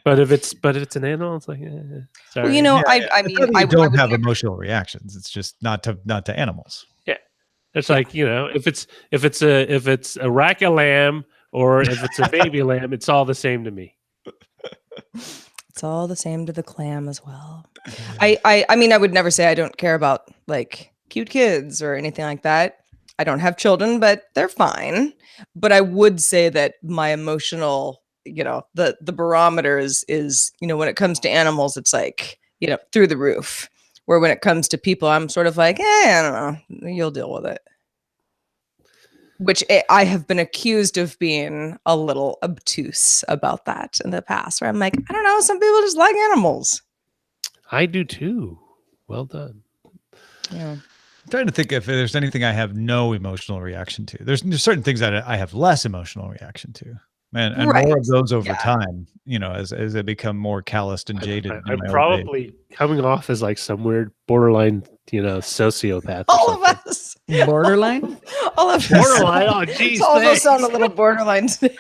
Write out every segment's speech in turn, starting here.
But if it's an animal, it's like, sorry. Well, you know, I mean, I don't have emotional reactions. It's just not to animals. Yeah, it's like, you know, if it's a rack of lamb or if it's a baby lamb, it's all the same to me. It's all the same to the clam as well. I mean, I would never say I don't care about like cute kids or anything like that. I don't have children, but they're fine. But I would say that my emotional, you know, the barometer is, you know, when it comes to animals, it's like, you know, through the roof. Where when it comes to people, I'm sort of like, I don't know, you'll deal with it. Which I have been accused of being a little obtuse about that in the past, where I'm like, I don't know, some people just like animals. I do too. Well done. Yeah. I'm trying to think if there's anything I have no emotional reaction to. There's certain things that I have less emotional reaction to. And more of those over time, you know, as they become more calloused and jaded. I'm probably coming off as like some weird borderline, you know, sociopath. All of us. Borderline? All of us. Borderline. Oh, geez. All of us sound a little borderline today.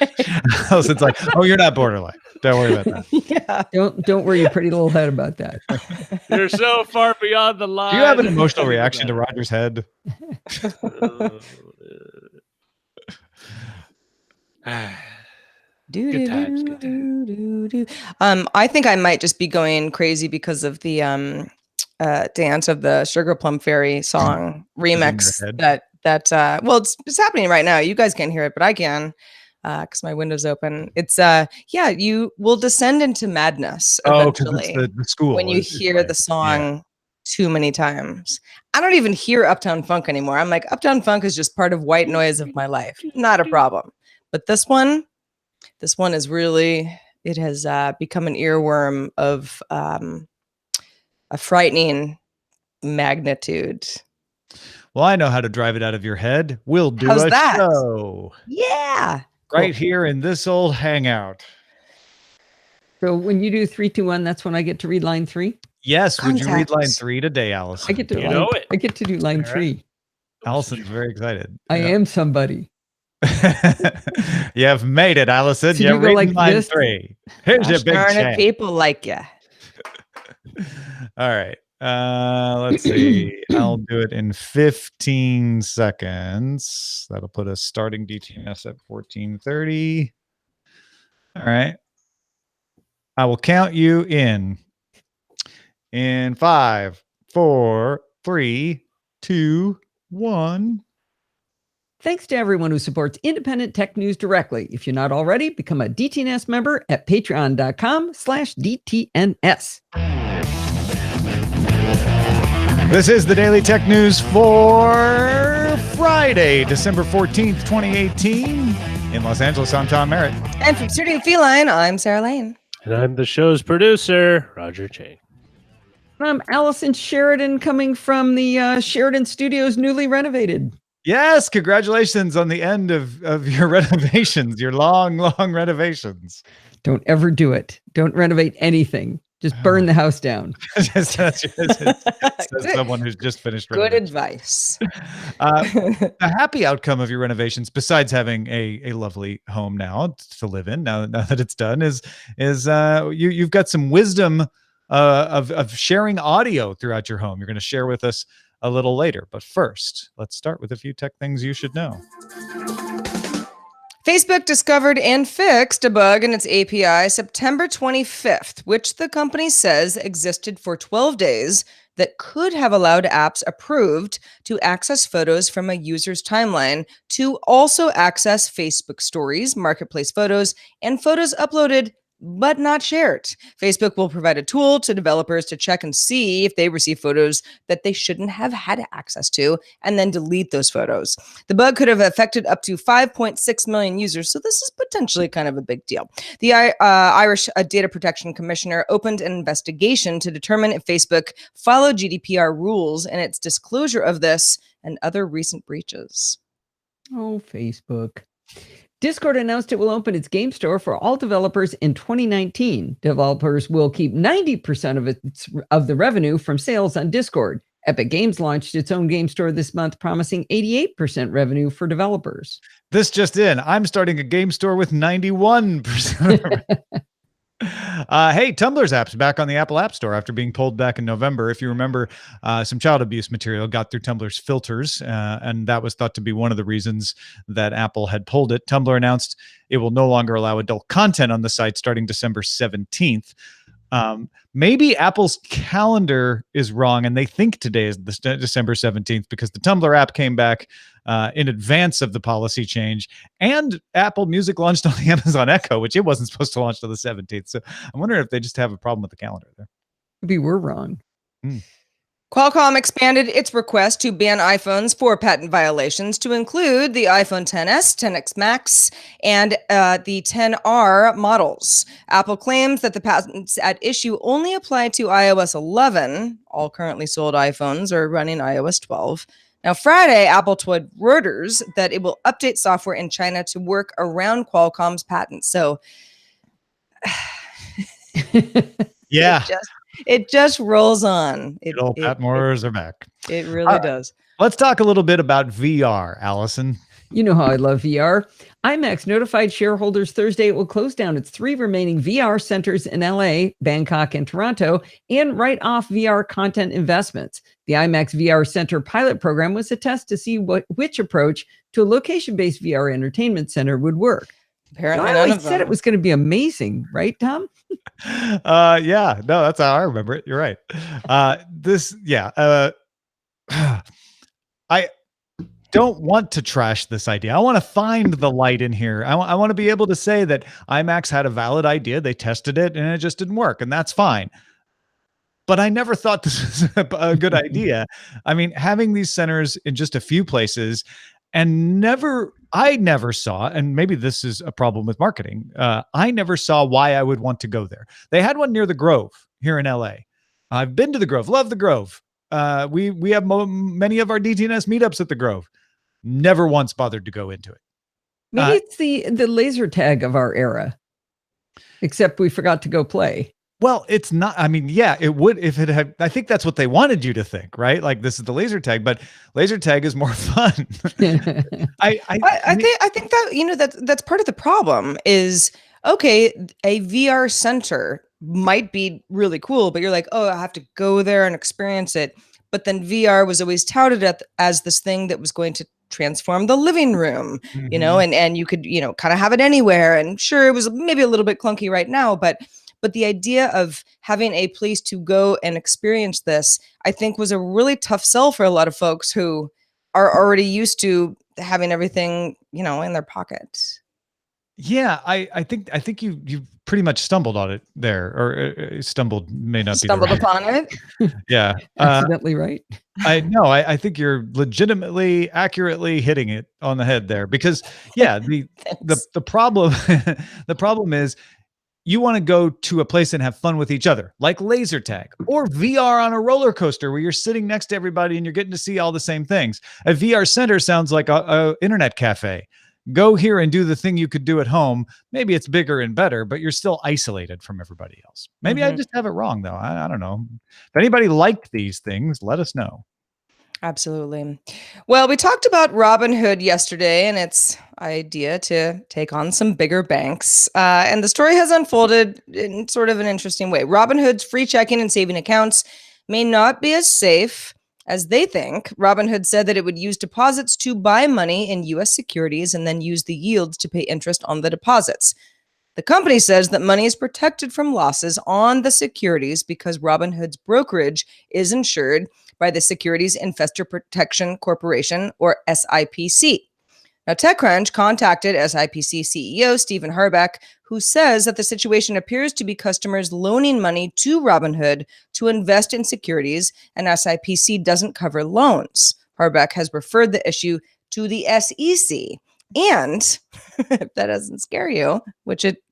So it's like, oh, you're not borderline. Don't worry about that. Yeah. Don't worry your pretty little head about that. You're so far beyond the line. Do you have an emotional reaction to Roger's head? Good times, good times. I think I might just be going crazy because of the dance of the Sugar Plum Fairy song remix well, it's happening right now. You guys can't hear it, but I can because my window's open. It's you will descend into madness eventually the school when you hear the song too many times. I don't even hear Uptown Funk anymore. I'm like, Uptown Funk is just part of white noise of my life. Not a problem. But this one is really, it has become an earworm of a frightening magnitude. Well, I know how to drive it out of your head. We'll do How's a that? show. Yeah. Right here in this old hangout. So when you do 3, 2, 1, that's when I get to read line 3? Yes. Would you read line 3 today, Allison? I get to I get to do line 3. Allison's very excited. I am somebody. You have made it, Allison. So you read like line this? 3. Here's your big chance. People like you. All right. Let's see. I'll do it in 15 seconds. That'll put us starting DTNS at 14:30. All right. I will count you in 5, 4, 3, 2, 1. Thanks to everyone who supports independent tech news directly. If you're not already, become a DTNS member at patreon.com/DTNS. This is the Daily Tech News for Friday, December 14th, 2018. In Los Angeles, I'm Tom Merritt. And from Studio Feline, I'm Sarah Lane. And I'm the show's producer, Roger Chang. I'm Allison Sheridan, coming from the Sheridan Studios, newly renovated. Yes, congratulations on the end of your renovations, your long renovations. Don't ever do it. Don't renovate anything. Just burn the house down. Says someone who's just finished renovating. Good advice. A happy outcome of your renovations, besides having a lovely home now to live in, now that it's done, is you've got some wisdom of sharing audio throughout your home. You're going to share with us a little later. But first, let's start with a few tech things you should know. Facebook discovered and fixed a bug in its API September 25th, which the company says existed for 12 days that could have allowed apps approved to access photos from a user's timeline to also access Facebook stories, marketplace photos, and photos uploaded but not shared. Facebook will provide a tool to developers to check and see if they receive photos that they shouldn't have had access to, and then delete those photos. The bug could have affected up to 5.6 million users, so this is potentially kind of a big deal. The Irish Data Protection Commissioner opened an investigation to determine if Facebook followed GDPR rules in its disclosure of this and other recent breaches. Oh, Facebook. Discord announced it will open its game store for all developers in 2019. Developers will keep 90% of the revenue from sales on Discord. Epic Games launched its own game store this month, promising 88% revenue for developers. This just in, I'm starting a game store with 91%. Hey, Tumblr's app's back on the Apple App Store after being pulled back in November. If you remember, some child abuse material got through Tumblr's filters, and that was thought to be one of the reasons that Apple had pulled it. Tumblr announced it will no longer allow adult content on the site starting December 17th. Maybe Apple's calendar is wrong, and they think today is December 17th because the Tumblr app came back in advance of the policy change, and Apple Music launched on the Amazon Echo, which it wasn't supposed to launch till the 17th. So I'm wondering if they just have a problem with the calendar there. Maybe we're wrong. Qualcomm expanded its request to ban iPhones for patent violations to include the iPhone XS, XS Max, and the XR models. Apple claims that the patents at issue only apply to iOS 11. All currently sold iPhones are running iOS 12. Now, Friday, Apple told Reuters that it will update software in China to work around Qualcomm's patents. So, yeah. It just rolls on. Patent wars are back. It really does. Let's talk a little bit about VR, Allison. You know how I love VR. IMAX notified shareholders Thursday it will close down its 3 remaining VR centers in LA, Bangkok, and Toronto, and write off VR content investments. The IMAX VR Center pilot program was a test to see which approach to a location-based VR entertainment center would work. Apparently, I always said it was going to be amazing, right, Tom? Yeah, no, that's how I remember it. You're right. I don't want to trash this idea. I want to find the light in here. I want to be able to say that IMAX had a valid idea. They tested it and it just didn't work, and that's fine. But I never thought this was a good idea. I mean, having these centers in just a few places, and I never saw, and maybe this is a problem with marketing, I never saw why I would want to go there. They had one near the Grove here in LA. I've been to the Grove, love the Grove. We have many of our DTNS meetups at the Grove. Never once bothered to go into it. Maybe it's the laser tag of our era, except we forgot to go play. Well, it's not. I mean, yeah, it would if it had. I think that's what they wanted you to think, right? Like this is the laser tag, but laser tag is more fun. I think that that's part of the problem. Is okay, a VR center might be really cool, but you're like, oh, I have to go there and experience it. But then VR was always touted as this thing that was going to transform the living room, and you could kind of have it anywhere. And sure, it was maybe a little bit clunky right now, but the idea of having a place to go and experience this, I think, was a really tough sell for a lot of folks who are already used to having everything, in their pockets. Yeah, I think you pretty much stumbled on it there, or stumbled may not be stumbled upon it. Yeah, accidentally right. I think you're legitimately accurately hitting it on the head there, because the problem the problem is, you want to go to a place and have fun with each other, like laser tag or VR on a roller coaster where you're sitting next to everybody and you're getting to see all the same things. A VR center sounds like a internet cafe. Go here and do the thing you could do at home. Maybe it's bigger and better, but you're still isolated from everybody else. Maybe I just have it wrong, though. I don't know. If anybody liked these things, let us know. Absolutely. Well, we talked about Robinhood yesterday and its idea to take on some bigger banks. And the story has unfolded in sort of an interesting way. Robinhood's free checking and saving accounts may not be as safe as they think. Robinhood said that it would use deposits to buy money in U.S. securities and then use the yields to pay interest on the deposits. The company says that money is protected from losses on the securities because Robinhood's brokerage is insured by the Securities Investor Protection Corporation, or SIPC. Now, TechCrunch contacted SIPC CEO Stephen Harbeck, who says that the situation appears to be customers loaning money to Robinhood to invest in securities, and SIPC doesn't cover loans. Harbeck has referred the issue to the SEC. And if that doesn't scare you, which it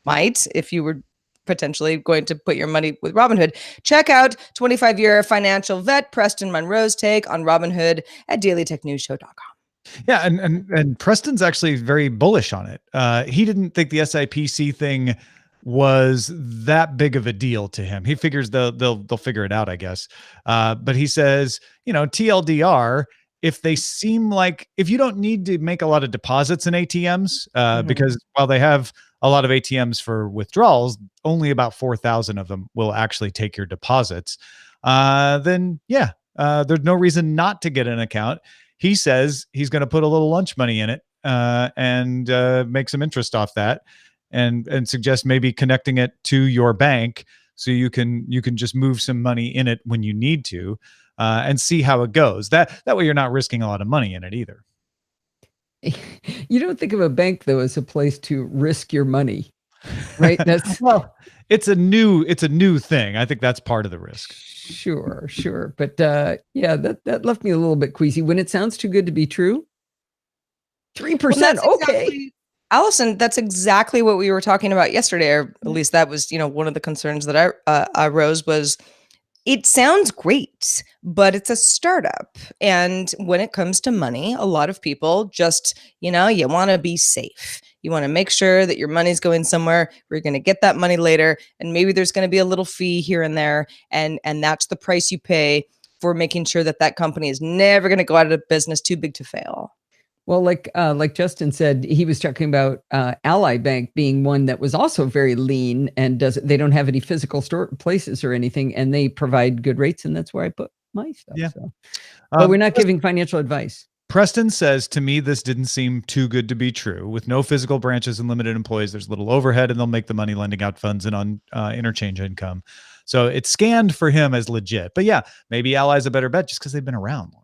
might if you were potentially going to put your money with Robinhood, check out 25-year financial vet Preston Monroe's take on Robinhood at dailytechnewsshow.com. Yeah, and Preston's actually very bullish on it. He didn't think the SIPC thing was that big of a deal to him. He figures they'll figure it out, I guess. But he says, TLDR, if you don't need to make a lot of deposits in ATMs, because while they have a lot of ATMs for withdrawals, only about 4,000 of them will actually take your deposits. Then yeah, there's no reason not to get an account. He says he's going to put a little lunch money in it and make some interest off that, and suggest maybe connecting it to your bank so you can just move some money in it when you need to, and see how it goes. That way you're not risking a lot of money in it either. You don't think of a bank though as a place to risk your money, right? That's well, it's a new thing. I think that's part of the risk. Sure. But yeah, that left me a little bit queasy when it sounds too good to be true. 3%. Okay. Allison, that's exactly what we were talking about yesterday, or at least that was, one of the concerns that I rose was, it sounds great, but it's a startup. And when it comes to money, a lot of people just, you want to be safe. You want to make sure that your money's going somewhere where you're going to get that money later. And maybe there's going to be a little fee here and there. And that's the price you pay for making sure that company is never going to go out of business, too big to fail. Well, like Justin said, he was talking about Ally Bank being one that was also very lean and they don't have any physical store places or anything, and they provide good rates, and that's where I put my stuff. Yeah. So. But we're not giving financial advice. Preston says, to me, this didn't seem too good to be true. With no physical branches and limited employees, there's little overhead, and they'll make the money lending out funds and on interchange income. So it's scanned for him as legit. But yeah, maybe Ally's a better bet just because they've been around longer.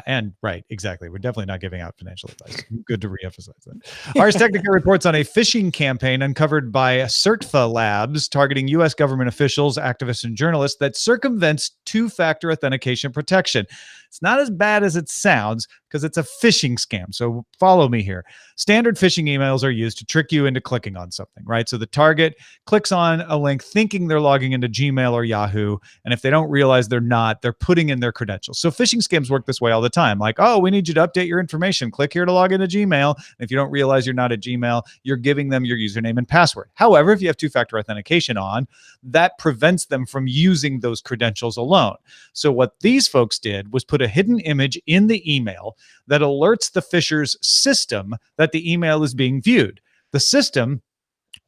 And right, exactly. We're definitely not giving out financial advice. Good to reemphasize that. Ars Technica reports on a phishing campaign uncovered by CertFA Labs targeting U.S. government officials, activists, and journalists that circumvents two-factor authentication protection. It's not as bad as it sounds because it's a phishing scam. So follow me here. Standard phishing emails are used to trick you into clicking on something, right? So the target clicks on a link thinking they're logging into Gmail or Yahoo. And if they don't realize they're not, they're putting in their credentials. So phishing scams work this way all the time. Like, oh, we need you to update your information. Click here to log into Gmail. And if you don't realize you're not at Gmail, you're giving them your username and password. However, if you have two-factor authentication on, that prevents them from using those credentials alone. So what these folks did was put a hidden image in the email that alerts the phisher's system that the email is being viewed. The system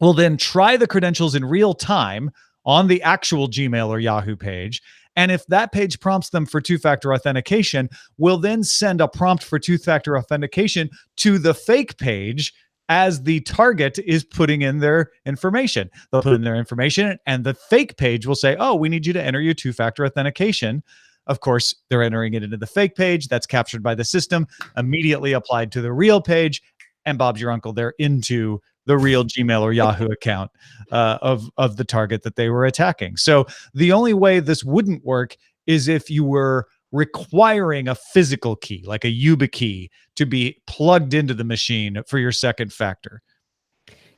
will then try the credentials in real time on the actual Gmail or Yahoo page. And if that page prompts them for two-factor authentication, we'll then send a prompt for two-factor authentication to the fake page as the target is putting in their information. They'll put in their information and the fake page will say, oh, we need you to enter your two-factor authentication. Of course, they're entering it into the fake page. That's captured by the system, immediately applied to the real page, and Bob's your uncle. They're into the real Gmail or Yahoo account of the target that they were attacking. So the only way this wouldn't work is if you were requiring a physical key, like a YubiKey, to be plugged into the machine for your second factor.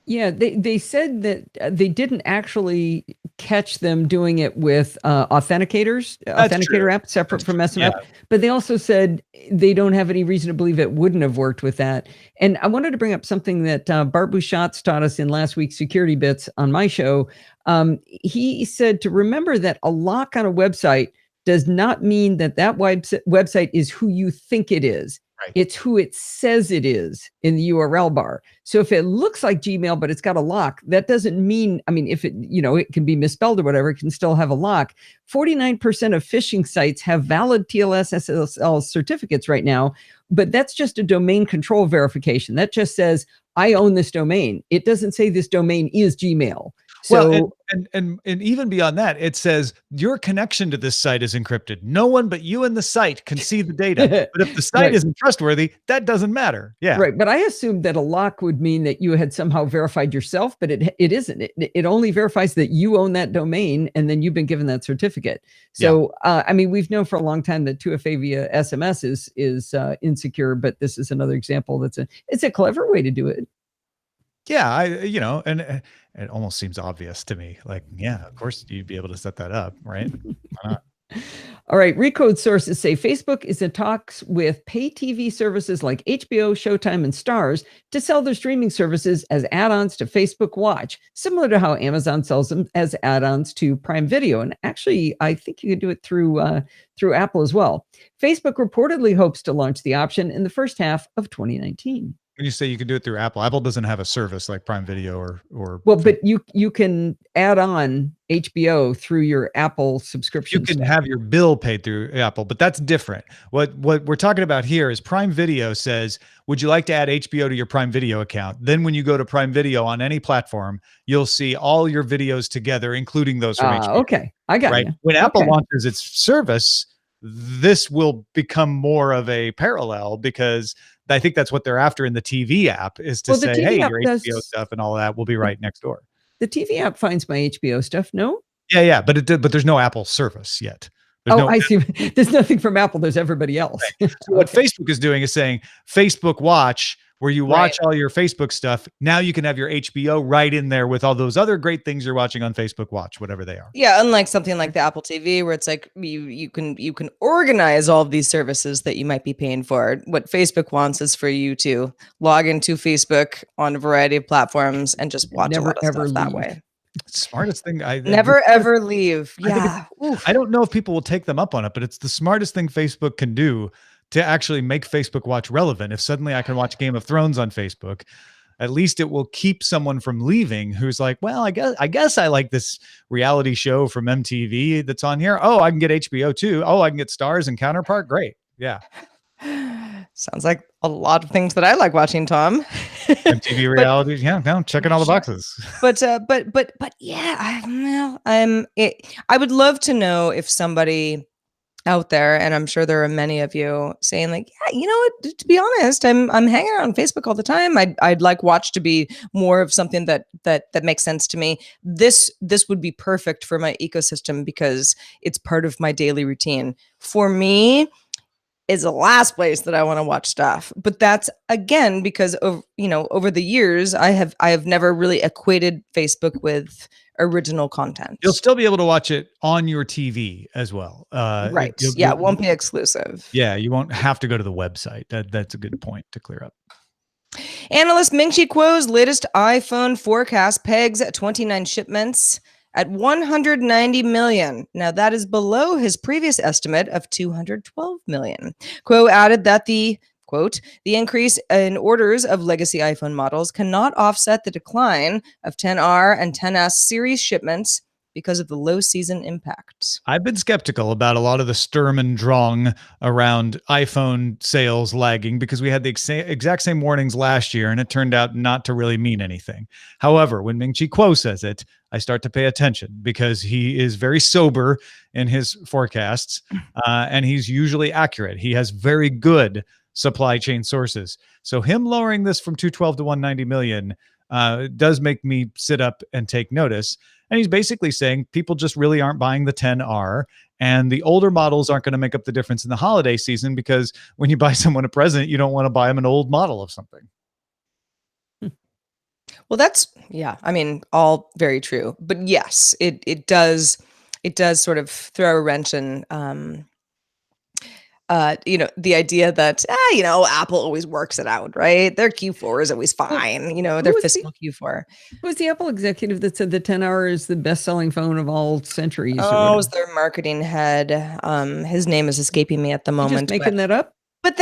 Yeah, they said that they didn't actually catch them doing it with authenticator apps separate from SMS. Yeah. But they also said they don't have any reason to believe it wouldn't have worked with that. And I wanted to bring up something that Bart Bouchatz taught us in last week's Security Bits on my show. He said to remember that a lock on a website does not mean that website is who you think it is. Right. It's who it says it is in the URL bar. So if it looks like Gmail, but it's got a lock, that doesn't mean, I mean, if it, it can be misspelled or whatever, it can still have a lock. 49% of phishing sites have valid TLS SSL certificates right now, but that's just a domain control verification. That just says, I own this domain. It doesn't say this domain is Gmail. So, well, and even beyond that, it says your connection to this site is encrypted. No one but you and the site can see the data. But if the site right. isn't trustworthy, that doesn't matter. Yeah. Right. But I assumed that a lock would mean that you had somehow verified yourself, but it isn't. It only verifies that you own that domain and then you've been given that certificate. So, I mean, we've known for a long time that 2FA via SMS is insecure, but this is another example it's a clever way to do it. Yeah, and it almost seems obvious to me. Like, yeah, of course you'd be able to set that up, right? Why not? All right. Recode sources say Facebook is in talks with pay TV services like HBO, Showtime, and Starz to sell their streaming services as add-ons to Facebook Watch, similar to how Amazon sells them as add-ons to Prime Video. And actually, I think you could do it through Apple as well. Facebook reportedly hopes to launch the option in the first half of 2019. When you say you can do it through Apple doesn't have a service like Prime Video or Well, but you can add on HBO through your Apple subscription. you can stuff. have your bill paid through Apple, but that's different. What we're talking about here is Prime Video says, would you like to add HBO to your Prime Video account? Then when you go to Prime Video on any platform, you'll see all your videos together, including those from HBO. Okay, I got you. When Apple Okay. launches its service, this will become more of a parallel, because I think that's what they're after in the TV app, is to Well, the say, TV hey, app your does- HBO stuff and all that will be right next door. The TV app finds my HBO stuff. No. Yeah, but but there's no Apple service yet. There's no I see. There's nothing from Apple. There's everybody else. So what Facebook is doing is saying Facebook Watch, where you watch all your Facebook stuff. Now you can have your HBO right in there with all those other great things you're watching on Facebook Watch, whatever they are. Yeah, unlike something like the Apple TV, where it's like you can organize all of these services that you might be paying for. What Facebook wants is for you to log into Facebook on a variety of platforms and just watch a lot of stuff that way. Smartest thing. Never ever leave. Yeah. I don't know if people will take them up on it, but it's the smartest thing Facebook can do to actually make Facebook Watch relevant. If suddenly I can watch Game of Thrones on Facebook, at least it will keep someone from leaving who's like, well, I guess I like this reality show from MTV that's on here. Oh, I can get HBO too. Oh, I can get Stars and Counterpart. Great. Yeah. Sounds like a lot of things that I like watching, Tom. MTV reality. Yeah, no, checking all the boxes. But yeah, I would love to know if somebody out there, and I'm sure there are many of you saying like, yeah, you know what, to be honest, I'm hanging out on Facebook all the time. I'd like Watch to be more of something that makes sense to me. This would be perfect for my ecosystem because it's part of my daily routine. For me, is the last place that I want to watch stuff. But that's again because of over the years I have never really equated Facebook with original content. You'll still be able to watch it on your TV as well. Right. It won't be exclusive. Yeah, you won't have to go to the website. That's a good point to clear up. Analyst Ming-Chi Kuo's latest iPhone forecast pegs 29 shipments at 190 million. Now that is below his previous estimate of 212 million. Kuo added that the quote, the increase in orders of legacy iPhone models cannot offset the decline of 10R and 10S series shipments because of the low season impact. I've been skeptical about a lot of the Sturm and Drang around iPhone sales lagging because we had the exact same warnings last year and it turned out not to really mean anything. However, when Ming-Chi Kuo says it, I start to pay attention because he is very sober in his forecasts and he's usually accurate. He has very good supply chain sources. So him lowering this from 212 to 190 million does make me sit up and take notice. And he's basically saying people just really aren't buying the 10R and the older models aren't going to make up the difference in the holiday season because when you buy someone a present, you don't want to buy them an old model of something. Well, that's, yeah, I mean, all very true. But yes, it does sort of throw a wrench in, the idea that, Apple always works it out, right? Their Q4 is always fine, their fiscal Q4. Who was the Apple executive that said the 10R is the best-selling phone of all centuries? Oh, it was their marketing head. His name is escaping me at the moment. Just making that up? But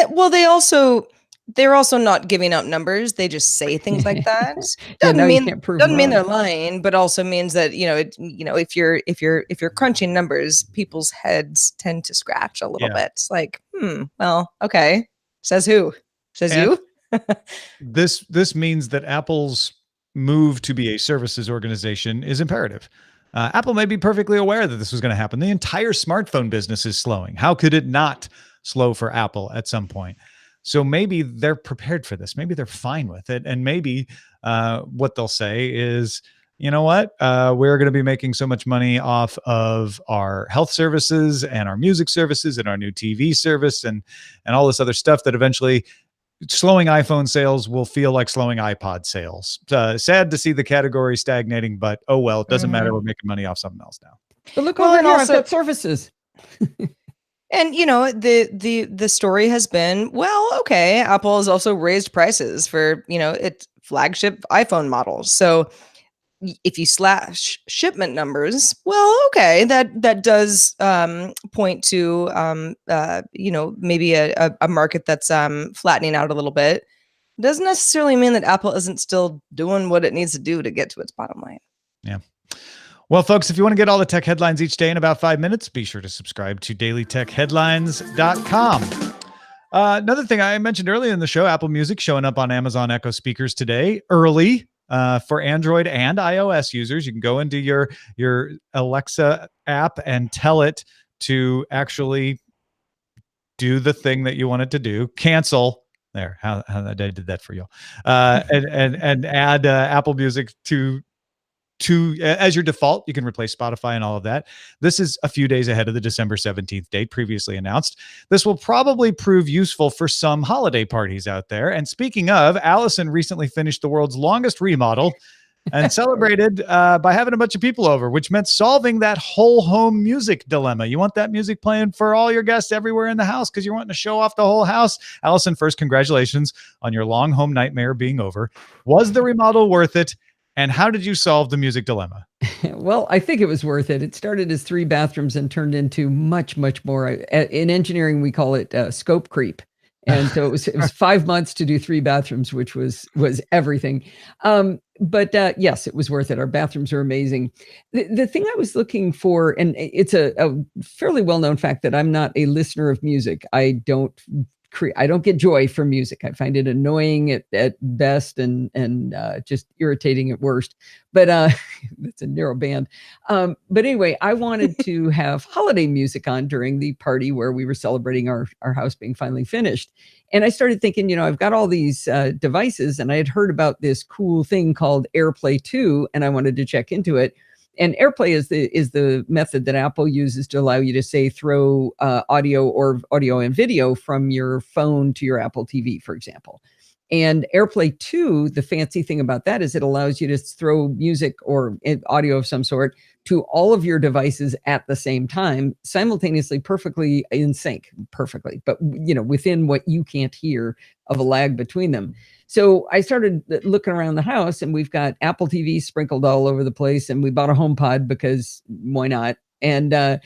they're also not giving out numbers. They just say things like that. Doesn't mean they're lying, but also means that if you're crunching numbers, people's heads tend to scratch a little bit. It's like, well, okay. Says who? Says you? This means that Apple's move to be a services organization is imperative. Apple may be perfectly aware that this was going to happen. The entire smartphone business is slowing. How could it not slow for Apple at some point? So maybe they're prepared for this. Maybe they're fine with it. And maybe what they'll say is, you know what? We're going to be making so much money off of our health services and our music services and our new TV service and all this other stuff that eventually slowing iPhone sales will feel like slowing iPod sales. Sad to see the category stagnating, but oh well, it doesn't matter. We're making money off something else now. But look over here, I've got services. And the story has been, well, okay, Apple has also raised prices for its flagship iPhone models. So if you slash shipment numbers, well, okay, that does point to maybe a market that's flattening out a little bit. doesn't necessarily mean that Apple isn't still doing what it needs to do to get to its bottom line. Yeah. Well, folks, if you want to get all the tech headlines each day in about 5 minutes, be sure to subscribe to dailytechheadlines.com. Another thing I mentioned earlier in the show, Apple Music showing up on Amazon Echo speakers today, early for Android and iOS users. You can go into your Alexa app and tell it to actually do the thing that you want it to do. Cancel. There, how I did that for you. And add Apple Music to as your default. You can replace Spotify and all of that. This is a few days ahead of the December 17th date previously announced. This will probably prove useful for some holiday parties out there. And speaking of, Allison recently finished the world's longest remodel and celebrated by having a bunch of people over, which meant solving that whole home music dilemma. You want that music playing for all your guests everywhere in the house because you're wanting to show off the whole house. Allison, first, congratulations on your long home nightmare being over. Was the remodel worth it? And how did you solve the music dilemma? Well, I think it was worth it. It started as 3 bathrooms and turned into much, much more. In engineering, we call it scope creep. And so it was 5 months to do 3 bathrooms, which was everything. But yes, it was worth it. Our bathrooms are amazing. The thing I was looking for, and it's a fairly well-known fact that I'm not a listener of music. I don't get joy from music. I find it annoying at best and just irritating at worst. But it's a narrow band. But anyway, I wanted to have holiday music on during the party where we were celebrating our house being finally finished. And I started thinking, I've got all these devices, and I had heard about this cool thing called Airplay 2, and I wanted to check into it. And Airplay is the method that Apple uses to allow you to, say, throw audio and video from your phone to your Apple TV, for example. And Airplay 2, the fancy thing about that is it allows you to throw music or audio of some sort to all of your devices at the same time, simultaneously, perfectly in sync, but within what you can't hear of a lag between them. So I started looking around the house, and we've got Apple TV sprinkled all over the place, and we bought a HomePod because why not? And I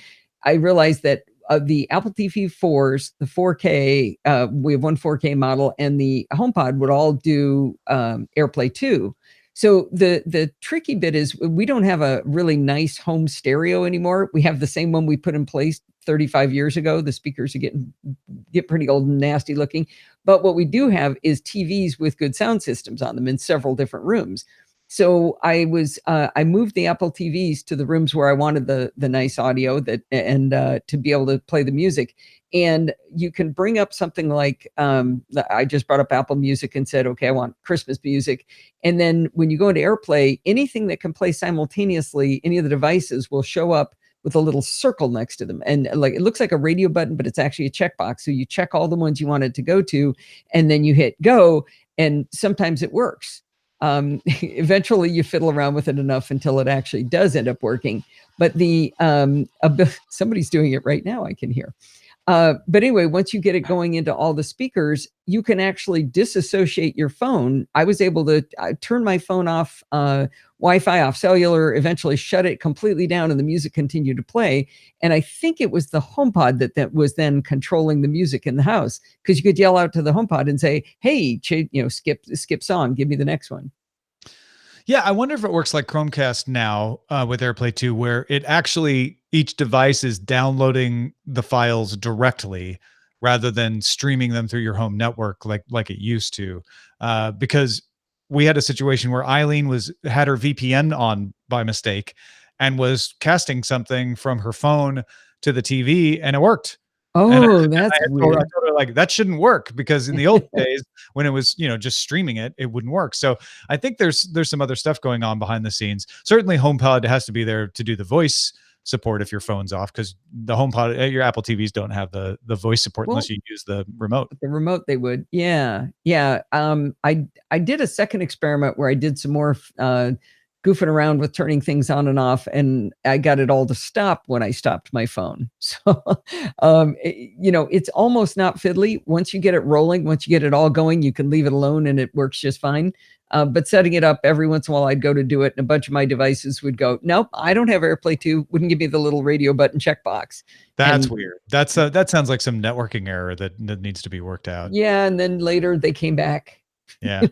realized that the Apple TV 4s, the 4K, we have one 4K model, and the HomePod would all do Airplay 2. So the tricky bit is we don't have a really nice home stereo anymore. We have the same one we put in place 35 years ago. The speakers get pretty old and nasty looking. But what we do have is TVs with good sound systems on them in several different rooms. So I moved the Apple TVs to the rooms where I wanted the nice audio and to be able to play the music. And you can bring up something like, I just brought up Apple Music and said, okay, I want Christmas music. And then when you go into Airplay, anything that can play simultaneously, any of the devices will show up with a little circle next to them. And like, it looks like a radio button, but it's actually a checkbox. So you check all the ones you want it to go to, and then you hit go. And sometimes it works. Eventually you fiddle around with it enough until it actually does end up working. But somebody's doing it right now, I can hear. But anyway, once you get it going into all the speakers, you can actually disassociate your phone. I was able to turn my phone off, Wi-Fi off cellular, eventually shut it completely down, and the music continued to play. And I think it was the HomePod that was then controlling the music in the house, because you could yell out to the HomePod and say, hey, skip song, give me the next one. Yeah, I wonder if it works like Chromecast now with Airplay 2, where it actually, each device is downloading the files directly rather than streaming them through your home network like it used to. Because we had a situation where Eileen had her VPN on by mistake and was casting something from her phone to the TV, and it worked. Oh, that's weird. I told her, like, that shouldn't work, because in the old days when it was, just streaming it wouldn't work. So I think there's some other stuff going on behind the scenes. Certainly HomePod has to be there to do the voice support if your phone's off, because the HomePod, your Apple TVs don't have the voice support unless you use the remote. The remote they would. Yeah. I did a second experiment where I did some more goofing around with turning things on and off, and I got it all to stop when I stopped my phone. So, it's almost not fiddly. Once you get it rolling, once you get it all going, you can leave it alone and it works just fine. But setting it up every once in a while, I'd go to do it, and a bunch of my devices would go, nope, I don't have Airplay 2. Wouldn't give me the little radio button checkbox. That's weird. That sounds like some networking error that needs to be worked out. Yeah, and then later they came back Yeah.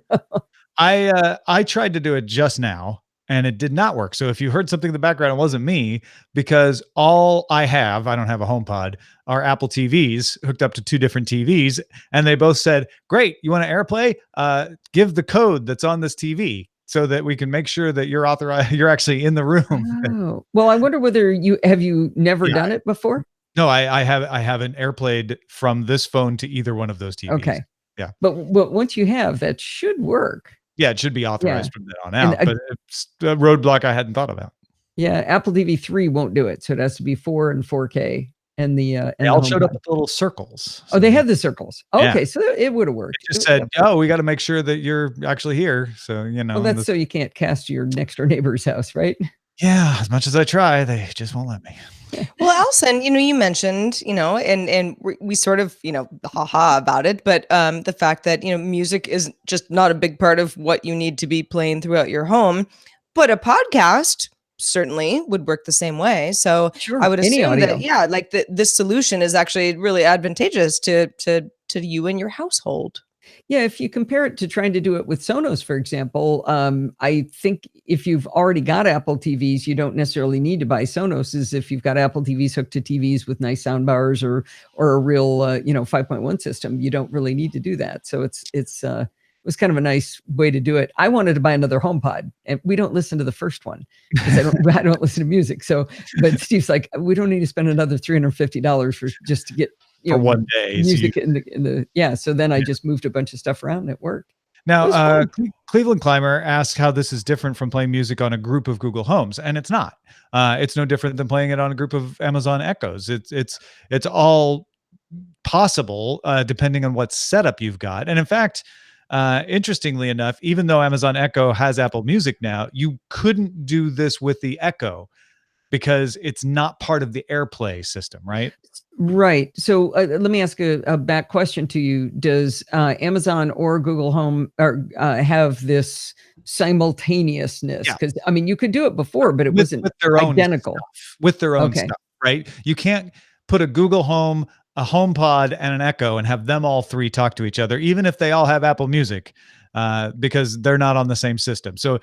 I tried to do it just now and it did not work. So if you heard something in the background, it wasn't me, because all I don't have a HomePod, are Apple TVs hooked up to 2 different TVs. And they both said, great, you want to AirPlay? Give the code that's on this TV so that we can make sure that you're authorized, you're actually in the room. Oh, well, I wonder whether you never Yeah. done it before? No, I haven't AirPlayed from this phone to either one of those TVs. Okay. Yeah. But once you have, that should work. Yeah, it should be authorized from then on And out, but it's a roadblock I hadn't thought about. Yeah, Apple TV 3 won't do it. So it has to be 4 and 4K. And They all showed up with little circles. Oh, they have the circles. Oh, Yeah. Okay, so it would have worked. It just said, oh, we got to make sure that you're actually here. So, Well, that's so you can't cast your next door neighbor's house, right? Yeah, as much as I try, they just won't let me. Well, Allison, you mentioned, and we sort of, haha about it, but the fact that, music is just not a big part of what you need to be playing throughout your home, but a podcast certainly would work the same way. So Sure. I would Any assume audio. that, yeah, like this solution is actually really advantageous to you and your household. Yeah, if you compare it to trying to do it with Sonos, for example, I think if you've already got Apple TVs, you don't necessarily need to buy Sonos's. If you've got Apple TVs hooked to TVs with nice sound bars or a real 5.1 system, you don't really need to do that. So it was kind of a nice way to do it. I wanted to buy another HomePod, and we don't listen to the first one because I don't listen to music. So, but Steve's like, we don't need to spend another $350 just to get for one day music in the yeah. So then I just moved a bunch of stuff around and it worked. Now, Cleveland Climber asks how this is different from playing music on a group of Google Homes, and it's not. It's no different than playing it on a group of Amazon Echoes. It's all possible depending on what setup you've got. And in fact, interestingly enough, even though Amazon Echo has Apple Music now, you couldn't do this with the Echo because it's not part of the AirPlay system, right? Right. So let me ask a back question to you. Does Amazon or Google Home have this simultaneousness? Yeah. Because I mean, you could do it before, but it wasn't with their own identical. stuff, with their own Okay. stuff, right? You can't put a Google Home, a HomePod, and an Echo and have them all 3 talk to each other, even if they all have Apple Music, because they're not on the same system. So,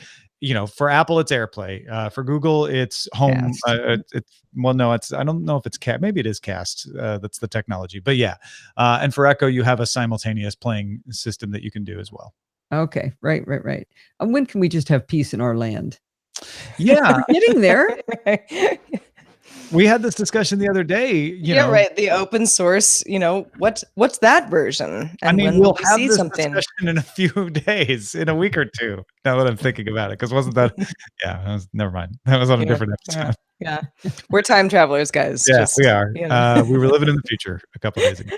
for Apple, it's AirPlay. For Google, it's Home. I don't know if it's Cast. Maybe it is Cast. That's the technology. But yeah. And for Echo, you have a simultaneous playing system that you can do as well. Okay. Right. When can we just have peace in our land? Yeah. We're getting there. We had this discussion the other day. Yeah, right. The open source, what's that version? And when we'll will we have see this something? discussion in a few days, in a week or two. Now that I'm thinking about it, because wasn't that? Yeah, never mind. That was on a different episode. Yeah, we're time travelers, guys. Yeah, we are. We were living in the future a couple of days ago.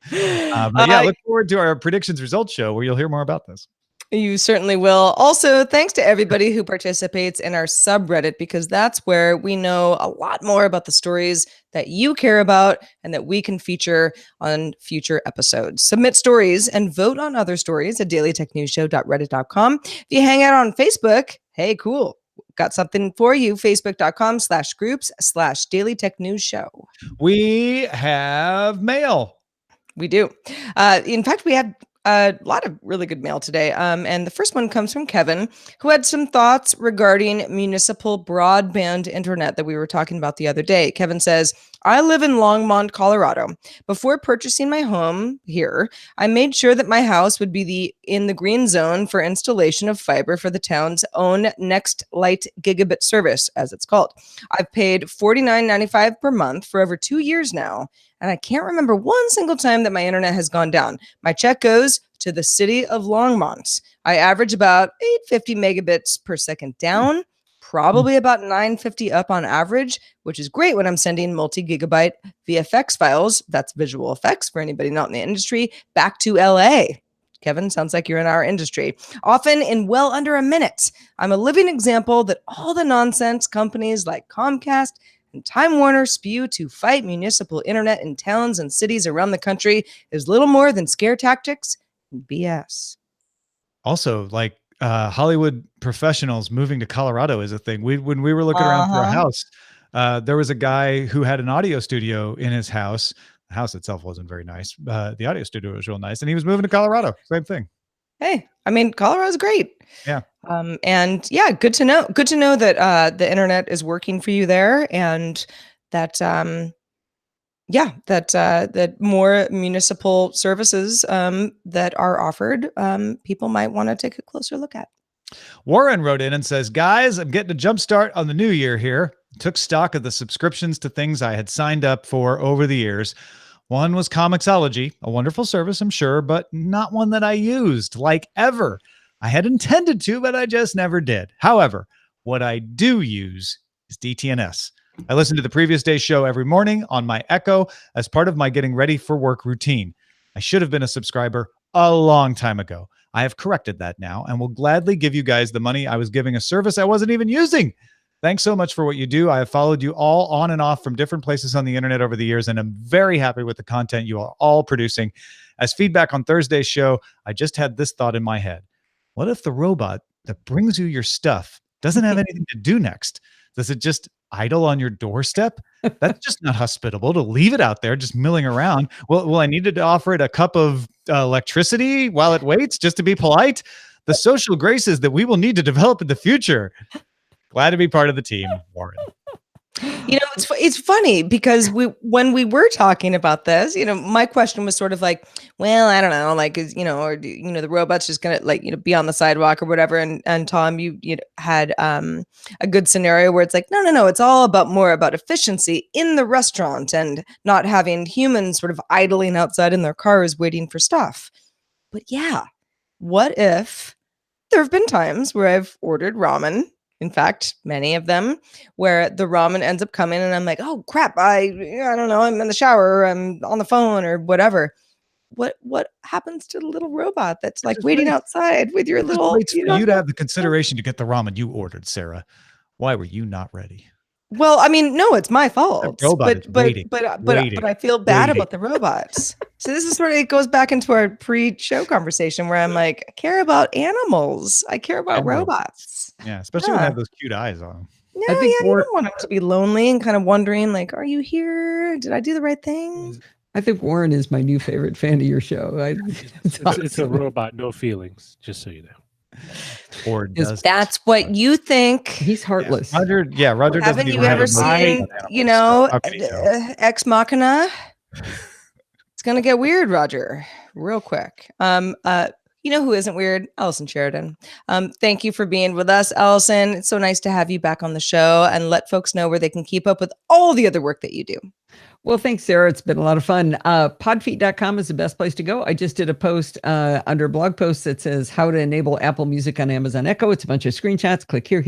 But yeah, look forward to our predictions results show where you'll hear more about this. You certainly will. Also, thanks to everybody who participates in our subreddit, because that's where we know a lot more about the stories that you care about and that we can feature on future episodes. Submit stories and vote on other stories at dailytechnewsshow.reddit.com. If you hang out on Facebook, hey, cool. Got something for you. Facebook.com/groups/dailytechnewsshow. We have mail. We do. In fact, we had a lot of really good mail today. And the first one comes from Kevin, who had some thoughts regarding municipal broadband internet that we were talking about the other day. Kevin says, I live in Longmont, Colorado. Before purchasing my home here, I made sure that my house would be in the green zone for installation of fiber for the town's own Next Light gigabit service, as it's called. I've paid $49.95 per month for over 2 years now, and I can't remember one single time that my internet has gone down. My check goes to the city of Longmont. I average about 850 megabits per second down, probably about 950 up on average, which is great when I'm sending multi-gigabyte VFX files, that's visual effects for anybody not in the industry, back to LA. Kevin, sounds like you're in our industry. Often in well under a minute. I'm a living example that all the nonsense companies like Comcast and Time Warner spew to fight municipal internet in towns and cities around the country is little more than scare tactics and BS. Also, like Hollywood professionals moving to Colorado is a thing. When we were looking around for a house, there was a guy who had an audio studio in his house. The house itself wasn't very nice. The audio studio was real nice, and he was moving to Colorado. Same thing. Hey, I mean, Colorado's great. Yeah. And yeah, good to know. Good to know that the internet is working for you there, and that that more municipal services that are offered, people might want to take a closer look at. Warren wrote in and says, guys, I'm getting a jump start on the new year here. Took stock of the subscriptions to things I had signed up for over the years. One was Comixology, a wonderful service, I'm sure, but not one that I used like ever. I had intended to, but I just never did. However, what I do use is DTNS. I listen to the previous day's show every morning on my Echo as part of my getting ready for work routine. I should have been a subscriber a long time ago. I have corrected that now and will gladly give you guys the money I was giving a service I wasn't even using. Thanks so much for what you do. I have followed you all on and off from different places on the internet over the years, and I'm very happy with the content you are all producing. As feedback on Thursday's show, I just had this thought in my head. What if the robot that brings you your stuff doesn't have anything to do next? Does it just idle on your doorstep? That's just not hospitable to leave it out there just milling around. Well, I needed to offer it a cup of electricity while it waits just to be polite. The social graces that we will need to develop in the future. Glad to be part of the team, Warren. You know, it's funny because when we were talking about this, you know, my question was sort of like, well, I don't know, like, is, you know, or the robot's just gonna, like, be on the sidewalk or whatever. And Tom, you had a good scenario where it's like, no, it's all more about efficiency in the restaurant and not having humans sort of idling outside in their cars waiting for stuff. But yeah, what if there have been times where I've ordered ramen? In fact, many of them where the ramen ends up coming and I'm like, oh crap, I don't know, I'm in the shower, or I'm on the phone or whatever. What happens to the little robot that's like waiting outside with your little? For you to have the consideration to get the ramen you ordered, Sarah. Why were you not ready? Well, I mean, no, it's my fault. But I feel bad about the robots. So this is sort of, it goes back into our pre-show conversation where I'm like, I care about animals. I care about robots. Yeah, especially when they have those cute eyes on them. No, you don't want them to be lonely and kind of wondering, like, are you here? Did I do the right thing? I think Warren is my new favorite fan of your show. It's a robot, no feelings, just so you know. Or does that's what you think? He's heartless. Yeah, Roger. Haven't you ever seen, Ex Machina? It's gonna get weird, Roger, real quick. You know who isn't weird? Allison Sheridan. Thank you for being with us, Allison. It's so nice to have you back on the show, and let folks know where they can keep up with all the other work that you do. Well, thanks, Sarah. It's been a lot of fun. Podfeet.com is the best place to go. I just did a post under blog posts that says how to enable Apple Music on Amazon Echo. It's a bunch of screenshots. Click here,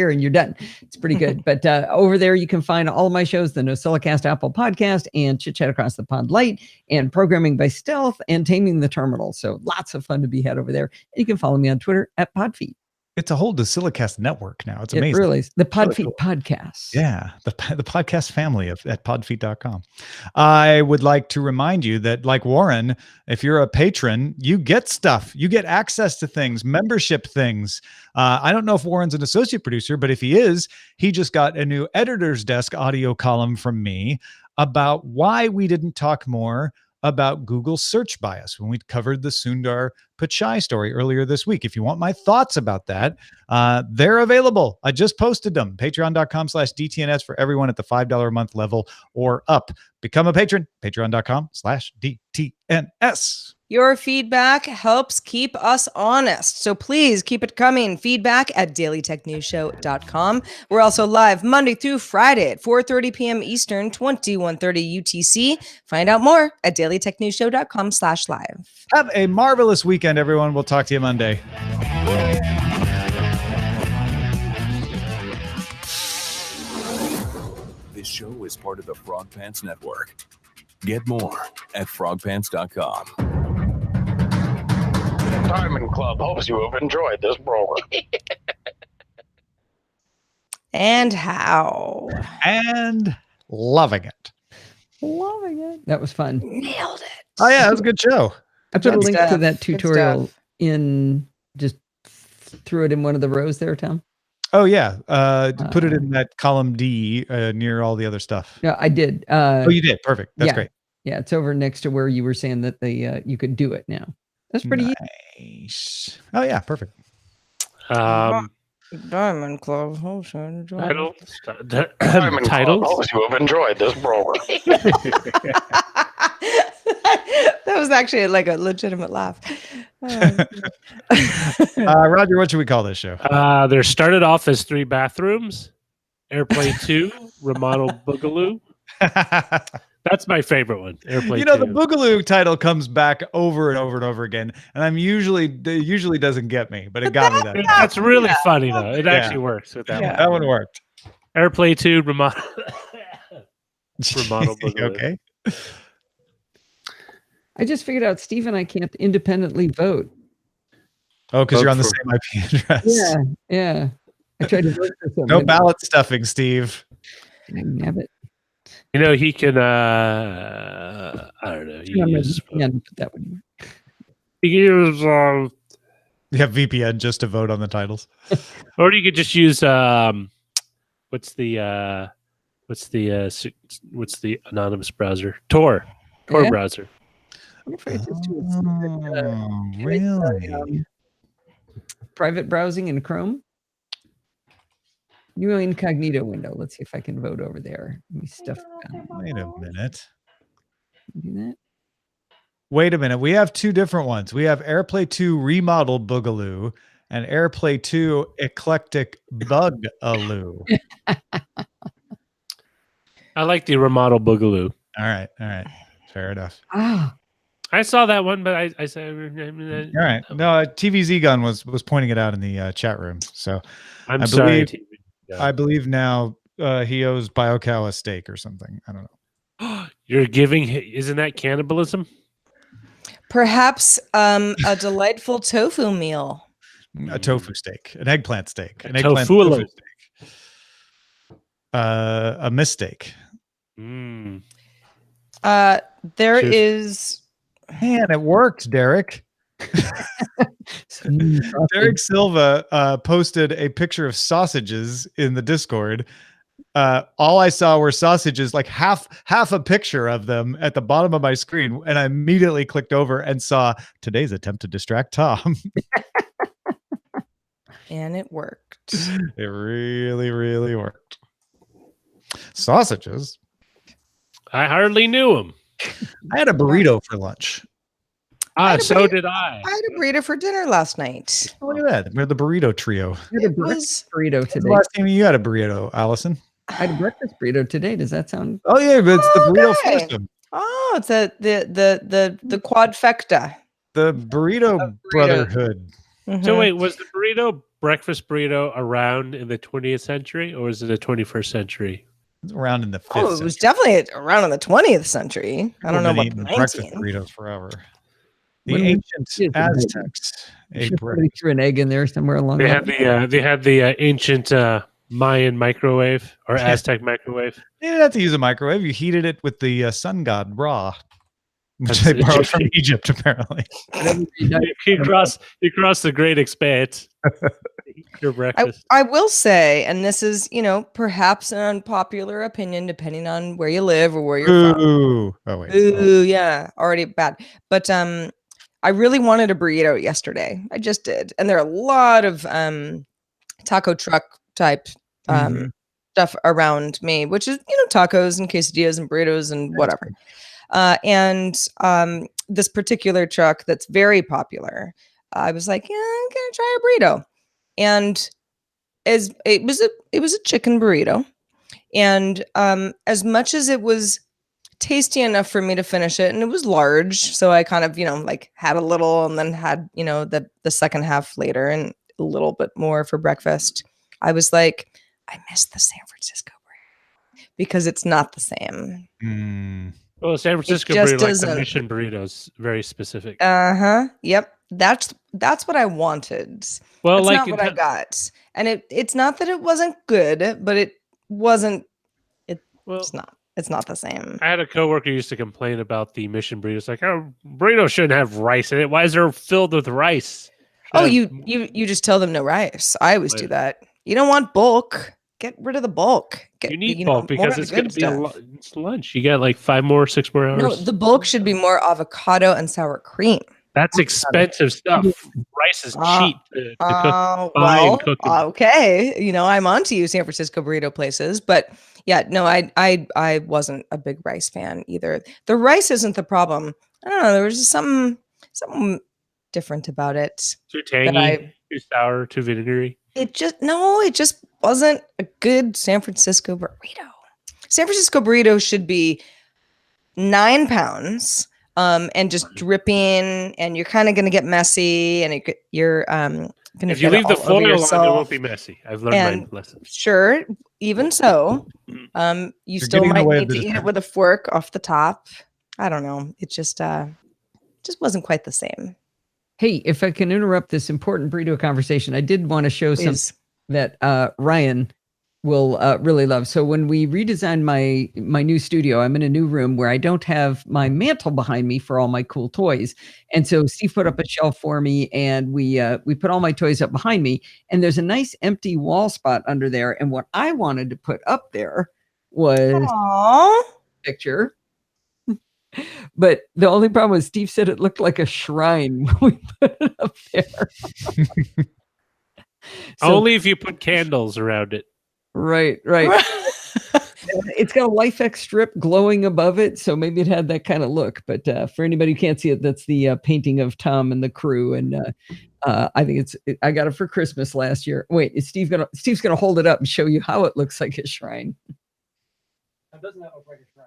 and you're done. It's pretty good. But over there, you can find all of my shows, the NosillaCast Apple Podcast, and Chit Chat Across the Pond Light, and Programming by Stealth, and Taming the Terminal. So lots of fun to be had over there. And you can follow me on Twitter at Podfeet. It's a whole DosillaCast network now. It's amazing. It really is. The Podfeet podcast. Yeah, the podcast family at podfeet.com. I would like to remind you that, like Warren, if you're a patron, you get stuff. You get access to things, membership things. I don't know if Warren's an associate producer, but if he is, he just got a new editor's desk audio column from me about why we didn't talk more about Google search bias when we covered the Sundar Pichai story earlier this week. If you want my thoughts about that, they're available. I just posted them. Patreon.com/DTNS for everyone at the $5 a month level or up. Become a patron. Patreon.com/DTNS. Your feedback helps keep us honest. So please keep it coming. Feedback at dailytechnewsshow.com. We're also live Monday through Friday at 4:30 p.m. Eastern, 21:30 UTC. Find out more at dailytechnewsshow.com/live. Have a marvelous weekend, everyone. We'll talk to you Monday. This show is part of the Frog Pants Network. Get more at frogpants.com. Diamond Club hopes you have enjoyed this program. And how? And loving it. Loving it. That was fun. Nailed it. Oh, yeah, that was a good show. I put a Good link stuff. to that Good tutorial stuff. in, just threw it in one of the rows there, Tom. Oh, yeah. Put it in that column D near all the other stuff. No, I did. Oh, you did? Perfect. That's yeah. great. Yeah, it's over next to where you were saying that you could do it now. That's pretty easy. Nice. Oh yeah, perfect. Diamond Club. Oh, sorry. Titles. Diamond Club Titles. hopes you have enjoyed this program. That was actually like a legitimate laugh. Roger, what should we call this show? There started off as 3 bathrooms. Airplay 2, Remodeled Boogaloo. That's my favorite one. Airplay 2. The Boogaloo title comes back over and over and over again, and it usually doesn't get me, but it got me that time. That's really funny though. It actually works with that one. That one worked. Airplay 2, Remodeled Boogaloo. Okay. I just figured out Steve and I can't independently vote. Oh, because you're on the for- same IP address. Yeah. I tried to vote for something. No ballot stuffing, Steve. Nabbit. He can I don't know. He can use, That one. he can use You have VPN just to vote on the titles. or you could just use what's the anonymous browser? Tor Yeah. browser. I wonder if I just do Oh, really? private browsing in Chrome. New incognito window. Let's see if I can vote over there. Let me stuff it down. Wait a minute. Do that. Wait a minute. We have 2 different ones. We have Airplay 2 Remodeled Boogaloo and Airplay 2 Eclectic Bugaloo. I like the Remodeled Boogaloo. All right. Fair enough. Ah, I saw that one, but I said All right. No, TVZ Gun was pointing it out in the chat room. So I'm I sorry. believe- I believe now he owes BioCow a steak or something. I don't know. You're giving. Isn't that cannibalism? Perhaps a delightful tofu meal. A tofu steak, an eggplant steak, an A eggplant tofulo. tofu steak. A mistake. Mm. There Cheers. is. Man, it worked, Derek. Derek Silva posted a picture of sausages in the Discord. All I saw were sausages, like half a picture of them at the bottom of my screen, and I immediately clicked over and saw today's attempt to distract Tom. And it worked. It really, really worked. Sausages. I hardly knew him. I had a burrito for lunch. So did I. I had a burrito for dinner last night. Oh, look at that. We're the burrito trio. I had a It breakfast was. burrito When's the today. last time you had a burrito, Allison? I had a breakfast burrito today. Does that sound? Oh yeah, but it's the burrito Okay. foursome. Oh, it's the quadfecta. The burrito Of burritos. brotherhood. Mhm. So wait, was the breakfast burrito around in the 20th century or was it the 21st century? It's around in the 5th Oh, it was definitely around in the 20th century. I don't know about the breakfast 19th. burritos forever. The When we- ancient Aztecs ate Should bread. probably threw an egg in there somewhere along They the had the ancient Mayan microwave or Aztec microwave. You didn't have to use a microwave. You heated it with the sun god Ra, which That's they borrowed Egyptian. from Egypt, apparently. You cross the great expanse. Your breakfast. I will say, and this is, perhaps an unpopular opinion depending on where you live or where you're from. Ooh. Oh wait. Ooh, yeah, already bad. But I really wanted a burrito yesterday. I just did. And there are a lot of taco truck type Mhm. stuff around me, which is, tacos and quesadillas and burritos and whatever. And this particular truck that's very popular, I was like, yeah, I'm gonna try a burrito. And as it was a chicken burrito. And as much as it was tasty enough for me to finish it, and it was large, so I kind of had a little and then had the second half later and a little bit more for breakfast. I was like, I miss the San Francisco burrito because it's not the same. Mm. Well, San Francisco just burrito, like the doesn't- Mission burritos, very specific. Yep, that's what I wanted. Well, That's like not what I got, and it's not that it wasn't good, but it wasn't. well, It's not the same. I had a coworker who used to complain about the Mission burritos. Like, oh, burrito shouldn't have rice in it. Why is it filled with rice? Oh, Should you just tell them no rice. I always do Right. that. You don't want bulk. Get rid of the bulk. you need know, bulk more because of the it's going to good be stuff. it's lunch. You got like 6 more hours. No, the bulk should be more avocado and sour cream. That's expensive stuff. Rice is cheap to cook. Buy and cook. Okay. I'm onto you, San Francisco burrito places, but yeah, no, I wasn't a big rice fan either. The rice isn't the problem. I don't know. There was just something different about it. Too that tangy, too sour, too vinegary. It just wasn't a good San Francisco burrito. San Francisco burrito should be 9 pounds. And just dripping, and you're kind of going to get messy, and you're going to. If you leave the foil on, it won't be messy. I've learned my lesson. Sure, even so, you still might need to eat it with a fork off the top. I don't know. It just wasn't quite the same. Hey, if I can interrupt this important burrito conversation, I did want to show something that Ryan will really love. So when we redesigned my new studio, I'm in a new room where I don't have my mantle behind me for all my cool toys. And so Steve put up a shelf for me, and we put all my toys up behind me, and there's a nice empty wall spot under there. And what I wanted to put up there was a picture. But the only problem was Steve said it looked like a shrine when we put it up there. Only if you put candles around it. Right. It's got a LifeX strip glowing above it, so maybe it had that kind of look. But for anybody who can't see it, that's the painting of Tom and the crew. And I think I got it for Christmas last year. Wait, is Steve's gonna hold it up and show you how it looks like a shrine? That doesn't look like a shrine.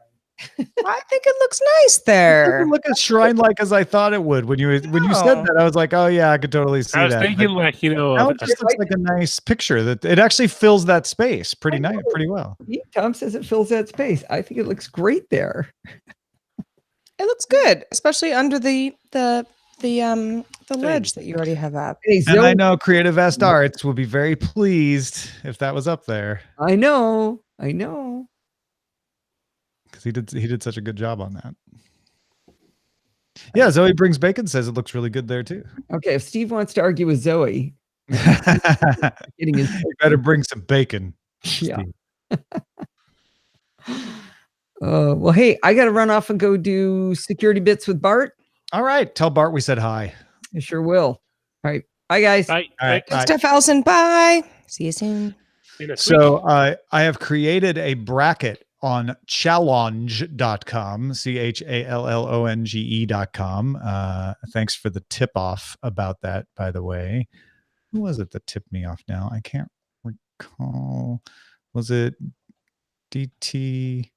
I think it looks nice there. It doesn't look a shrine like as I thought it would. When you said that, I was like, oh yeah, I could totally see that. I was thinking now it just looks like a nice picture that it actually fills that space pretty well. Tom says it fills that space. I think it looks great there. It looks good, especially under the ledge that you already have up. And I know Creative Vest Arts will be very pleased if that was up there. I know. Because he did such a good job on that. Yeah, Zoe Brings Bacon says it looks really good there too. Okay, if Steve wants to argue with Zoe, you better bring some bacon. Yeah. Well, hey, I got to run off and go do security bits with Bart. All right, tell Bart we said hi. I sure will. All right, bye guys. Bye. All right, Good stuff, Allison. Bye. See you soon. So I have created a bracket on challonge.com, challonge.com. Thanks for the tip off about that, by the way. Who was it that tipped me off now? I can't recall. Was it DT? I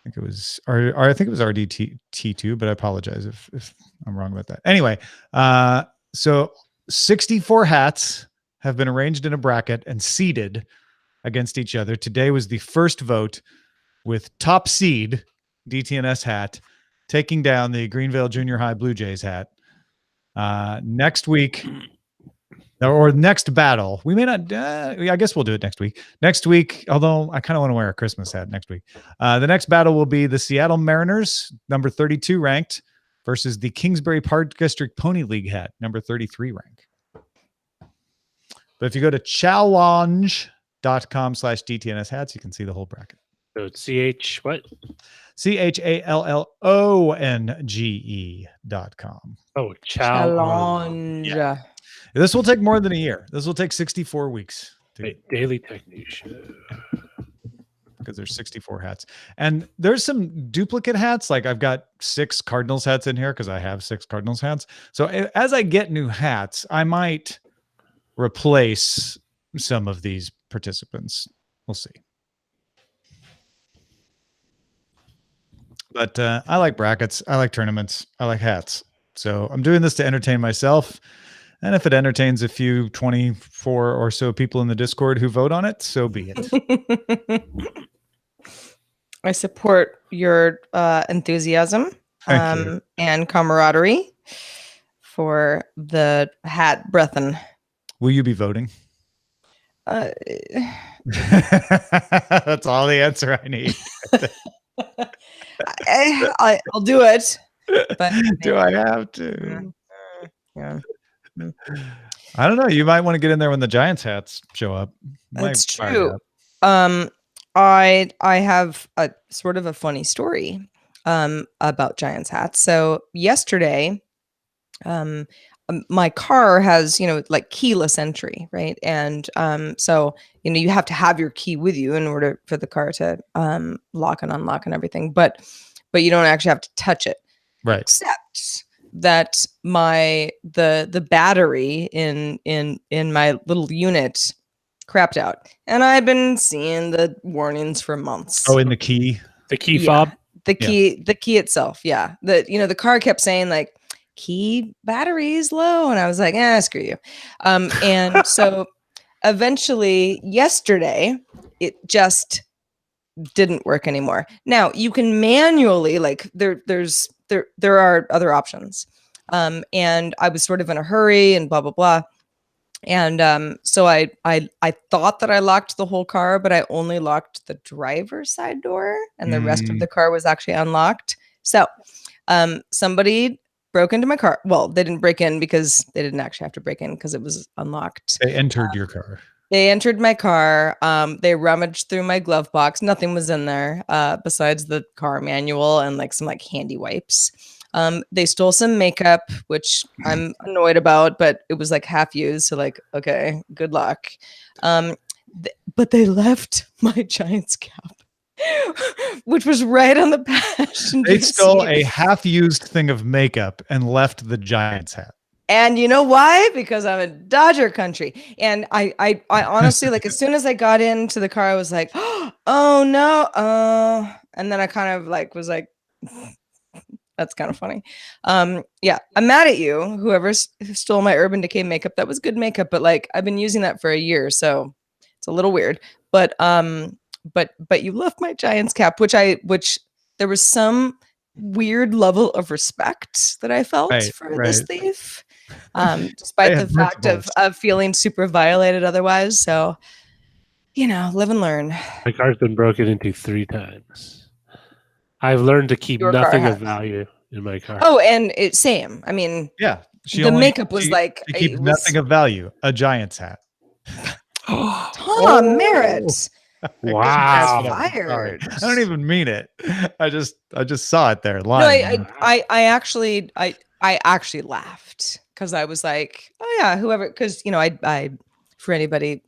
think it was RDT2, but I apologize if I'm wrong about that. Anyway, so 64 hats have been arranged in a bracket and seeded against each other. Today was the first vote, with top seed DTNS hat taking down the Greenville Junior High Blue Jays hat. Next week, or next battle, we may not. I guess we'll do it next week. Next week, although I kind of want to wear a Christmas hat next week. The next battle will be the Seattle Mariners, number 32 ranked, versus the Kingsbury Park District Pony League hat, number 33 ranked. But if you go to challonge.com/DTNS hats, you can see the whole bracket. So it's CH what? CHALLONGE.com. Oh, challenge. Yeah. This will take more than a year. This will take 64 weeks. Daily technician. Because there's 64 hats. And there's some duplicate hats. Like I've got 6 Cardinals hats in here because I have 6 Cardinals hats. So as I get new hats, I might replace some of these participants. We'll see. But I like brackets. I like tournaments. I like hats. So I'm doing this to entertain myself. And if it entertains a few 24 or so people in the Discord who vote on it, so be it. I support your enthusiasm and camaraderie for the hat breathin'. Will you be voting? That's all the answer I need. I'll do it. But do I have to? Yeah. I don't know. You might want to get in there when the Giants hats show up. That's true. I have a sort of a funny story about Giants hats. So yesterday, my car has, like keyless entry, right? And so, you have to have your key with you in order for the car to lock and unlock and everything. But you don't actually have to touch it. Right. Except that the battery in my little unit crapped out, and I've been seeing the warnings for months. Oh, in the key. The key fob. The key itself. Yeah. The car kept saying like, key battery is low, and I was like, screw you. And so eventually yesterday it just didn't work anymore. Now you can manually, like, there are other options. And I was sort of in a hurry and blah blah blah. And so I thought that I locked the whole car, but I only locked the driver's side door, and the rest of the car was actually unlocked. So somebody broke into my car. Well, they didn't break in because they didn't actually have to break in because it was unlocked. They entered your car. They entered my car. They rummaged through my glove box. Nothing was in there besides the car manual and like some like handy wipes. They stole some makeup, which I'm annoyed about, but it was like half used. So like, okay, good luck. But they left my Giants cap, which was right on the passenger They stole seat. a half-used thing of makeup and left the Giants hat. And you know why? Because I'm a Dodger country. And I honestly, like, as soon as I got into the car, I was like, oh no. And then I kind of like was like, that's kind of funny. Yeah, I'm mad at you, whoever stole my Urban Decay makeup. That was good makeup, but like I've been using that for a year, so it's a little weird. But you left my Giants cap, which there was some weird level of respect that I felt for this thief. Despite the fact of feeling super violated otherwise. So, live and learn. My car's been broken into 3 times. I've learned to keep nothing of value in my car. Oh, and same. I mean, yeah, makeup was like she keeps nothing of value. A Giants hat. Tom Merritt. Wow. Fired. I don't even mean it. I just saw it there. No, I actually laughed because I was like, oh yeah, whoever, because I for anybody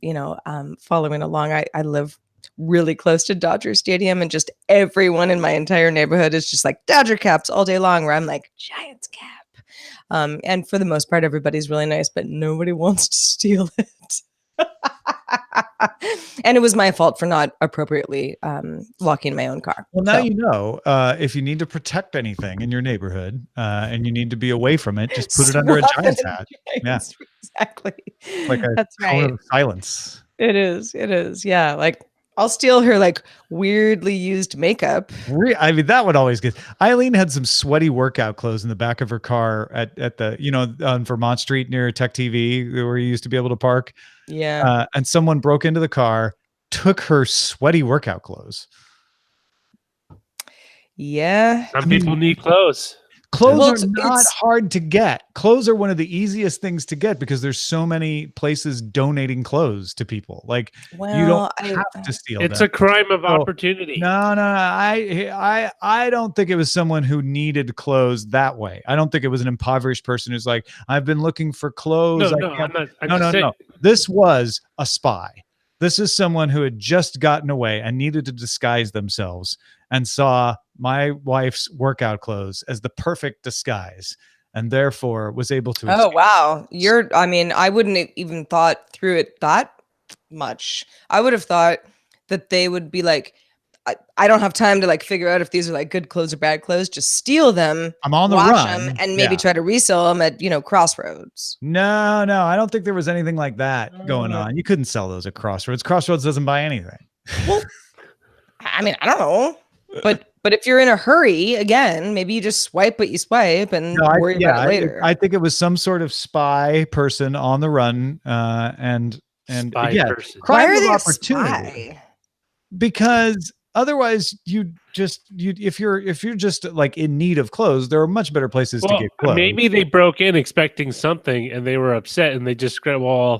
following along, I live really close to Dodger Stadium, and just everyone in my entire neighborhood is just like Dodger caps all day long, where I'm like Giants cap. And for the most part, everybody's really nice, but nobody wants to steal it. And it was my fault for not appropriately locking my own car. Well, now if you need to protect anything in your neighborhood and you need to be away from it, just put it under a Giants hat. Yeah, exactly. Like a tone of silence. It is. Yeah, like I'll steal her like weirdly used makeup. I mean, that would always get. Eileen had some sweaty workout clothes in the back of her car at the on Vermont Street near Tech TV where you used to be able to park. Yeah. And someone broke into the car, took her sweaty workout clothes. Yeah. Some people need clothes. Clothes are not hard to get. Clothes are one of the easiest things to get because there's so many places donating clothes to people. Like, you don't have to steal them. It's a crime of opportunity. No. I don't think it was someone who needed clothes that way. I don't think it was an impoverished person who's like, I've been looking for clothes. No. This was a spy. This is someone who had just gotten away and needed to disguise themselves and saw my wife's workout clothes as the perfect disguise and therefore was able to. Oh, wow. I wouldn't even thought through it that much. I would have thought that they would be like, I don't have time to like figure out if these are like good clothes or bad clothes. Just steal them. I'm on the run them, and maybe try to resell them at Crossroads. No, I don't think there was anything like that going on. You couldn't sell those at Crossroads. Crossroads doesn't buy anything. Well, I mean, I don't know, but if you're in a hurry, again, maybe you just swipe what you swipe and worry about it later. I think it was some sort of spy person on the run, and again, crime of opportunity. Because otherwise, if you're just like in need of clothes, there are much better places to get clothes. Maybe they broke in expecting something and they were upset and they just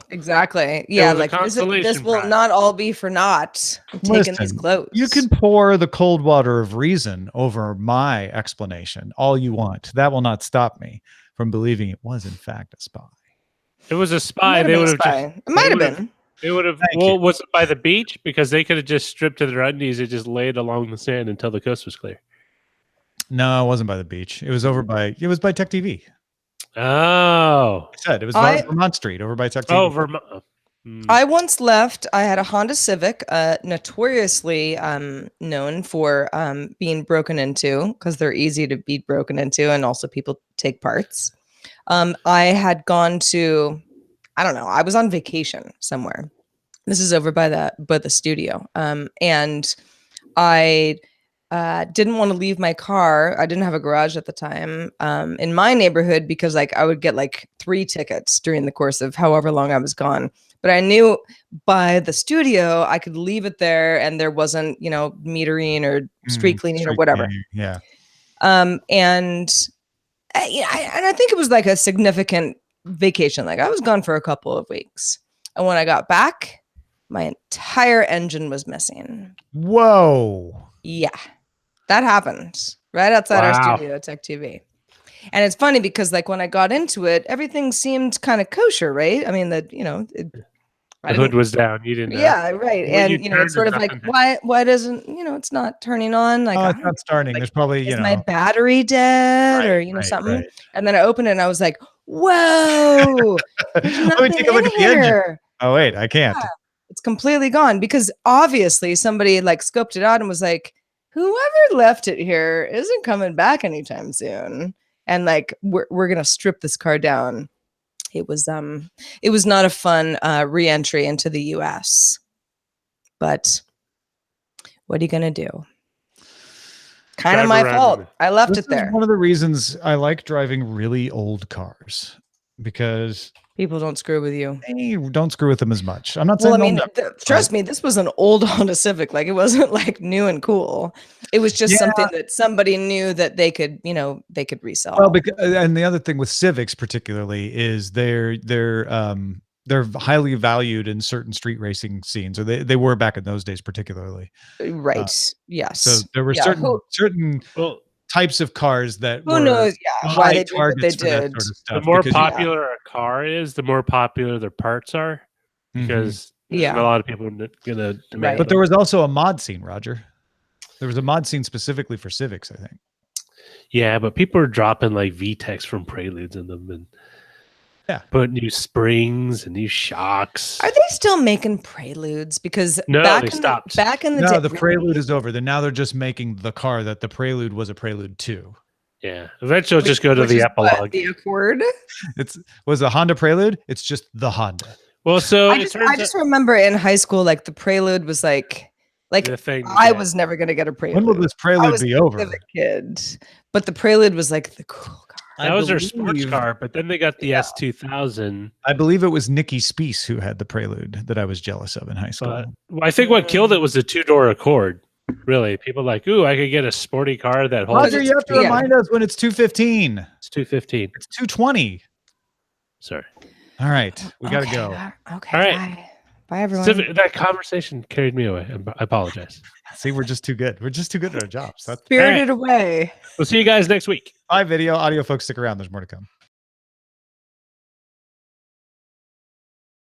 exactly. Yeah, like this will not all be for naught. I'm taking these clothes. You can pour the cold water of reason over my explanation all you want. That will not stop me from believing it was in fact a spy. It was a It spy. might They have would been a have spy. It might have been. They would have. Thank Well, you. was it by the beach? Because they could have just stripped to their undies and just laid along the sand until the coast was clear. No, it wasn't by the beach. It was over by. It was by Tech TV. Oh. I said it was Vermont Street over by Tech TV. Oh, Vermont. I once left. I had a Honda Civic, notoriously known for being broken into because they're easy to be broken into, and also people take parts. I had gone to, I don't know, I was on vacation somewhere. This is over by the studio, and I didn't want to leave my car. I didn't have a garage at the time in my neighborhood because like I would get like 3 tickets during the course of however long I was gone. But I knew by the studio I could leave it there and there wasn't, metering or street cleaning or whatever. Yeah. And I think it was like a significant vacation. Like I was gone for a couple of weeks. And when I got back, my entire engine was missing. Whoa. Yeah. That happened right outside our studio at Tech TV. And it's funny because like when I got into it, everything seemed kind of kosher, right? I mean, the hood was down. You didn't know. Yeah, right. When And you it's sort of turned, like, why doesn't, it's not turning on? Like, Oh, it's not starting. There's probably, is my battery dead or something? Right. And then I opened it and I was like, whoa, there's Let me take a look at the engine. here. Oh, wait, I can't. Yeah, it's completely gone because obviously somebody like scoped it out and was like, whoever left it here isn't coming back anytime soon. And like, we're going to strip this car down. It was not a fun re-entry into the US, but what are you going to do? Kind of my fault. I left it there. One of the reasons I like driving really old cars because people don't screw with you. They don't screw with them as much. I'm not saying. Well, I mean, trust me, this was an old Honda Civic. Like it wasn't like new and cool. It was just something that somebody knew that they could, they could resell. Well, and the other thing with Civics particularly is they're highly valued in certain street racing scenes, or they were back in those days particularly. Right. Yes. So there were certain types of cars that who knows why they did what they did. Sort of stuff, the more popular a car is, the more popular their parts are, because a lot of people are gonna demand. But there was also a mod scene, Roger. There was a mod scene specifically for Civics, I think. Yeah, but people are dropping like VTECs from Preludes in them and put new springs and new shocks. Are they still making Preludes? Because they stopped. Back in the day, the Prelude is over. Now they're just making the car that the Prelude was a Prelude to. Yeah, eventually just go to the epilogue. The Accord. Was a Honda Prelude? It's just the Honda. Well, so I just remember in high school, like the Prelude was like the thing. I was never gonna get a Prelude. When will this Prelude be over? I was a kid, but the Prelude was like the cool car. That was their sports car, but then they got the S2000. I believe it was Nikki Speece who had the Prelude that I was jealous of in high school. I think what killed it was the 2-door Accord. Really, people like, ooh, I could get a sporty car that holds. Roger, you have to remind us when it's 215. It's 215. It's 220. Sorry. All right, we gotta go. Okay. All right. Bye, everyone. That conversation carried me away. I apologize. See, we're just too good. We're just too good at our jobs. Spirited away. We'll see you guys next week. Bye, video, audio, folks. Stick around. There's more to come.